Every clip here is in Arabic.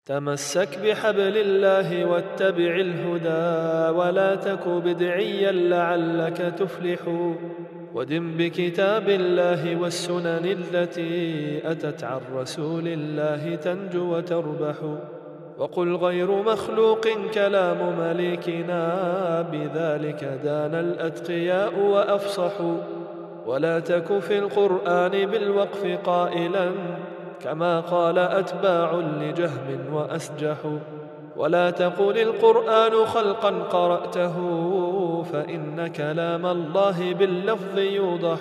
تمسك بحبل الله واتبع الهدى، ولا تك بدعيا لعلك تفلح. ودم بكتاب الله والسنن التي أتت عن رسول الله تنجو وتربح. وقل غير مخلوق كلام مليكنا، بذلك دان الأتقياء وأفصحوا. ولا تك في القرآن بالوقف قائلا، كما قال أتباع لجهم وأسجحوا. ولا تقل القرآن خلقا قرأته، فإن كلام الله باللفظ يوضح.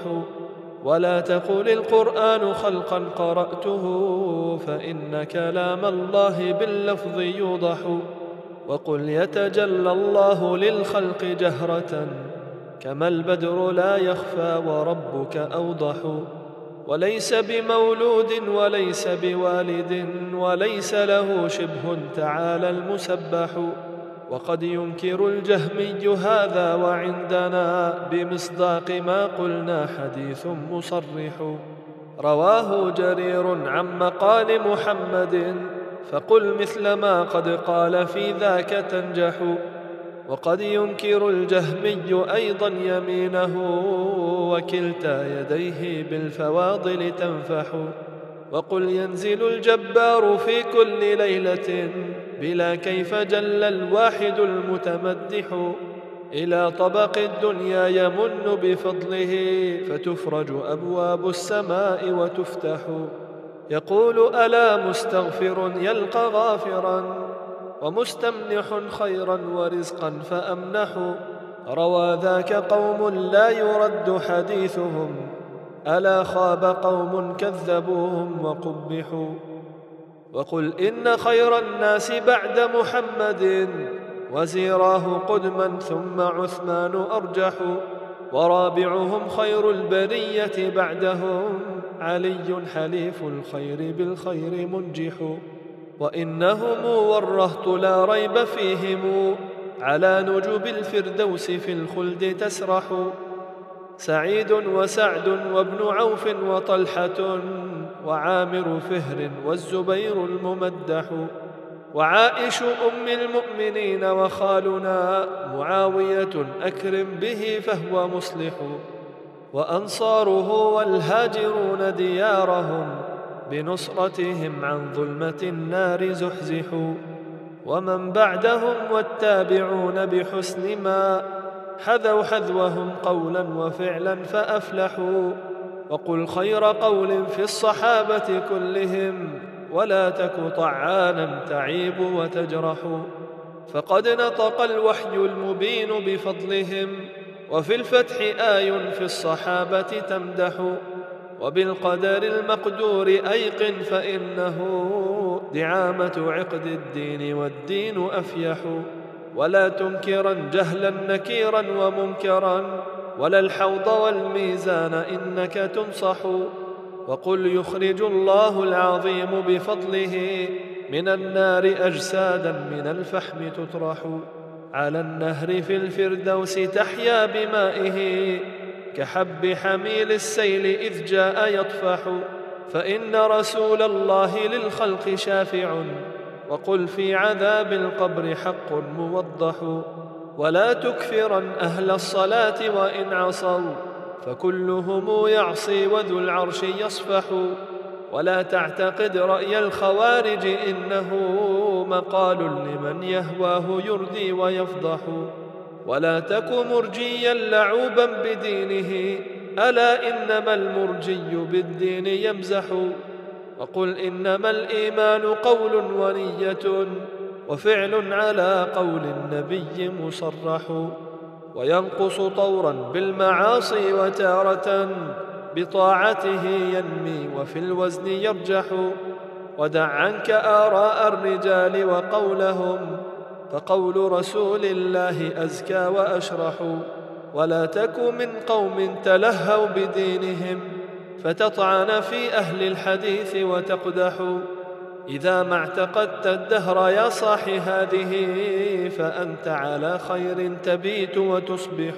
ولا تقل القرآن خلقا قرأته، فإن كلام الله باللفظ يوضح. وقل يتجلى الله للخلق جهرة، كما البدر لا يخفى وربك أوضح. وليس بمولود وليس بوالد، وليس له شبه تعالى المسبح. وقد ينكر الجهمي هذا، وعندنا بمصداق ما قلنا حديث مصرح. رواه جرير عن مقال محمد، فقل مثل ما قد قال في ذاك تنجح. وقد ينكر الجهمي أيضا يمينه، وكلتا يديه بالفواضل تنفح. وقل ينزل الجبار في كل ليلة، بلا كيف جل الواحد المتمدح. إلى طبق الدنيا يمن بفضله، فتفرج أبواب السماء وتفتح. يقول ألا مستغفر يلقى غافرا، ومستمنح خيرا ورزقا فأمنح. روى ذاك قوم لا يرد حديثهم، ألا خاب قوم كذبوهم وقبحوا. وقل إن خير الناس بعد محمد، وزيراه قدما ثم عثمان أرجح. ورابعهم خير البرية بعدهم، علي حليف الخير بالخير منجح. وإنهم والرهط لا ريب فيهم، على نجب الفردوس في الخلد تسرح. سعيد وسعد وابن عوف وطلحة، وعامر فهر والزبير الممدح. وعائش أم المؤمنين وخالنا، معاوية أكرم به فهو مصلح. وأنصاره والهاجرون ديارهم، بنصرتهم عن ظلمة النار زحزحوا. ومن بعدهم والتابعون بحسن ما حذوا حذوهم قولا وفعلا فأفلحوا. وقل خير قول في الصحابة كلهم، ولا تك طعانا تعيب وتجرح. فقد نطق الوحي المبين بفضلهم، وفي الفتح آي في الصحابة تمدح. وبالقدر المقدور أيقن، فإنه دعامة عقد الدين والدين أفيح. ولا تنكرا جهلا نكيرا ومنكرا، ولا الحوض والميزان إنك تنصح. وقل يخرج الله العظيم بفضله من النار أجسادا من الفحم تطرح. على النهر في الفردوس تحيا بمائه، كحب حميل السيل إذ جاء يطفح. فإن رسول الله للخلق شافع، وقل في عذاب القبر حق موضح. ولا تكفرا أهل الصلاة وإن عصوا، فكلهم يعصي وذو العرش يصفح. ولا تعتقد رأي الخوارج، إنه مقال لمن يهواه يردي ويفضح. ولا تك مرجيا لعوبا بدينه، ألا إنما المرجي بالدين يمزح. وقل إنما الإيمان قول ونية، وفعل على قول النبي مصرح. وينقص طورا بالمعاصي، وتارة بطاعته ينمي وفي الوزن يرجح. ودع عنك آراء الرجال وقولهم، فقول رسول الله أزكى وأشرح. ولا تك من قوم تلهوا بدينهم، فتطعن في أهل الحديث وتقدح. إذا ما اعتقدت الدهر يا صاح هذه، فأنت على خير تبيت وتصبح.